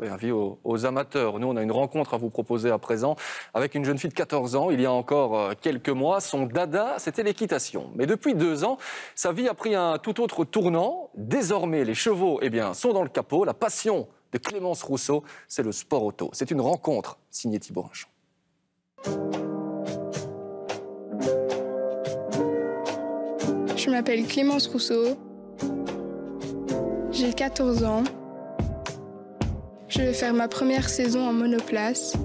Oui, avis aux amateurs. Nous, on a une rencontre à vous proposer à présent avec une jeune fille de 14 ans. Il y a encore quelques mois, son dada, c'était l'équitation. Mais depuis 2 ans, sa vie a pris un tout autre tournant. Désormais, les chevaux sont dans le capot. La passion de Clémence Rousseau, c'est le sport auto. C'est une rencontre signée Thibaut Rinchon. Je m'appelle Clémence Rousseau. J'ai 14 ans. Je vais faire ma première saison en monoplace.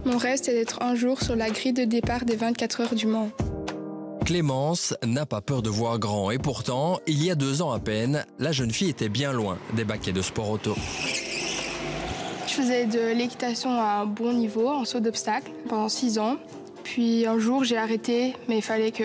Mon rêve, c'est d'être un jour sur la grille de départ des 24 heures du Mans. Clémence n'a pas peur de voir grand et pourtant, il y a 2 ans à peine, la jeune fille était bien loin des baquets de sport auto. Je faisais de l'équitation à un bon niveau, en saut d'obstacle, pendant 6 ans. Puis un jour, j'ai arrêté, mais il fallait que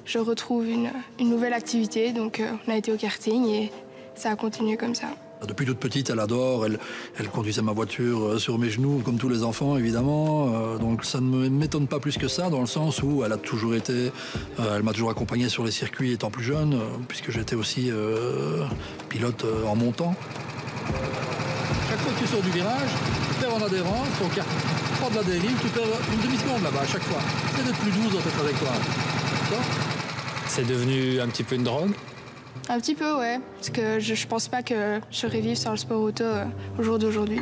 je retrouve une nouvelle activité. Donc on a été au karting et ça a continué comme ça. Depuis toute petite, elle adore, elle conduisait ma voiture sur mes genoux, comme tous les enfants, évidemment. Donc ça ne m'étonne pas plus que ça, dans le sens où elle a toujours été, elle m'a toujours accompagné sur les circuits étant plus jeune, puisque j'étais aussi pilote en montant. Chaque fois que tu sors du virage, tu perds en adhérence, ton kart prend de la dérive, tu perds une demi-seconde là-bas à chaque fois. C'est d'être plus doux dans ta trajectoire. C'est devenu un petit peu une drogue? Un petit peu, ouais. Parce que je pense pas que je serais vivre sur le sport auto au jour d'aujourd'hui.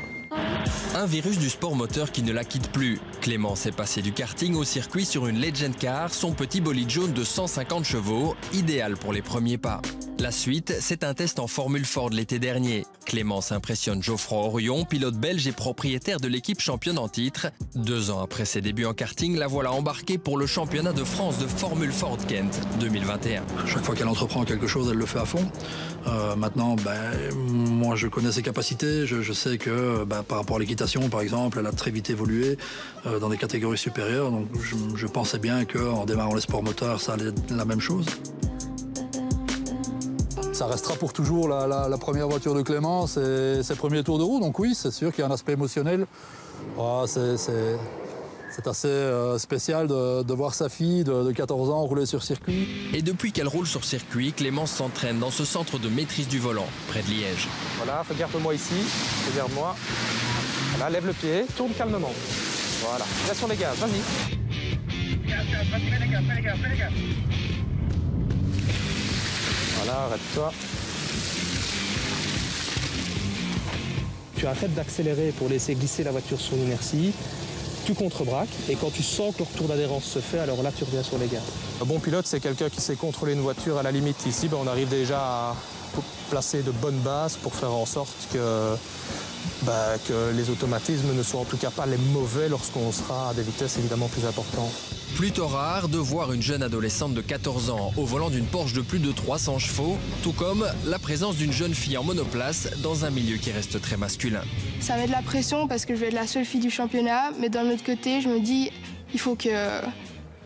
Un virus du sport moteur qui ne la quitte plus. Clémence est passée du karting au circuit sur une Legend Car, son petit bolide jaune de 150 chevaux, idéal pour les premiers pas. La suite, c'est un test en Formule Ford l'été dernier. Clémence impressionne Geoffroy Orion, pilote belge et propriétaire de l'équipe championne en titre. 2 ans après ses débuts en karting, la voilà embarquée pour le championnat de France de Formule Ford Kent 2021. Chaque fois qu'elle entreprend quelque chose, elle le fait à fond. Maintenant, moi je connais ses capacités, je sais que par rapport à l'équitation par exemple, elle a très vite évolué dans des catégories supérieures, donc je pensais bien qu'en démarrant les sports moteurs, ça allait être la même chose. Ça restera pour toujours la première voiture de Clémence et ses premiers tours de roue, donc oui, c'est sûr qu'il y a un aspect émotionnel. C'est assez spécial de voir sa fille de 14 ans rouler sur circuit. Et depuis qu'elle roule sur circuit, Clémence s'entraîne dans ce centre de maîtrise du volant, près de Liège. Voilà, regarde-moi ici, regarde-moi. Voilà, lève le pied, tourne calmement. Voilà, laisse sur les gaz, vas-y. Voilà, arrête-toi. Tu arrêtes d'accélérer pour laisser glisser la voiture sur l'inertie. Tu contre-braques et quand tu sens que le retour d'adhérence se fait, alors là tu reviens sur les gaz. Un bon pilote, c'est quelqu'un qui sait contrôler une voiture à la limite. Ici, on arrive déjà à placer de bonnes bases pour faire en sorte que les automatismes ne soient en tout cas pas les mauvais lorsqu'on sera à des vitesses évidemment plus importantes. Plutôt rare de voir une jeune adolescente de 14 ans au volant d'une Porsche de plus de 300 chevaux, tout comme la présence d'une jeune fille en monoplace dans un milieu qui reste très masculin. Ça met de la pression parce que je vais être la seule fille du championnat, mais d'un autre côté, je me dis il faut que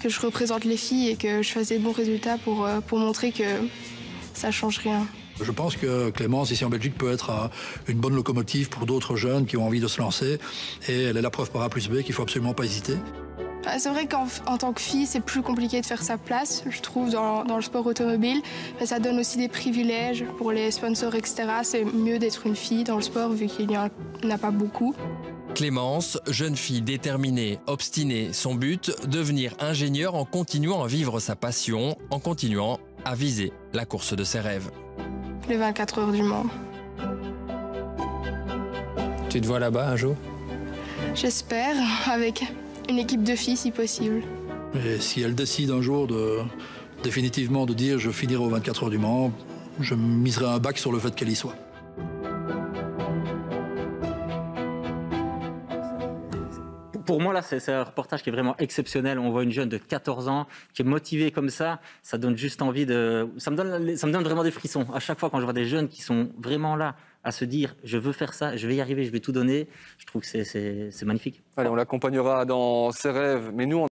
je représente les filles et que je fasse des bons résultats pour montrer que ça change rien. Je pense que Clémence, ici en Belgique, peut être une bonne locomotive pour d'autres jeunes qui ont envie de se lancer. Et elle est la preuve par A plus B qu'il ne faut absolument pas hésiter. C'est vrai qu'en tant que fille, c'est plus compliqué de faire sa place, je trouve, dans le sport automobile. Mais ça donne aussi des privilèges pour les sponsors, etc. C'est mieux d'être une fille dans le sport, vu qu'il n'y en a pas beaucoup. Clémence, jeune fille déterminée, obstinée, son but, devenir ingénieure en continuant à vivre sa passion, en continuant à viser la course de ses rêves. Les 24 heures du Mans. Tu te vois là-bas un jour? J'espère, avec une équipe de filles si possible. Et si elle décide un jour définitivement de dire je finirai aux 24 heures du Mans, je miserai un bac sur le fait qu'elle y soit. Pour moi, là, c'est un reportage qui est vraiment exceptionnel. On voit une jeune de 14 ans qui est motivée comme ça. Ça donne juste envie de... Ça me donne vraiment des frissons. À chaque fois, quand je vois des jeunes qui sont vraiment là à se dire « je veux faire ça, je vais y arriver, je vais tout donner », je trouve que c'est magnifique. Allez, on l'accompagnera dans ses rêves. Mais nous,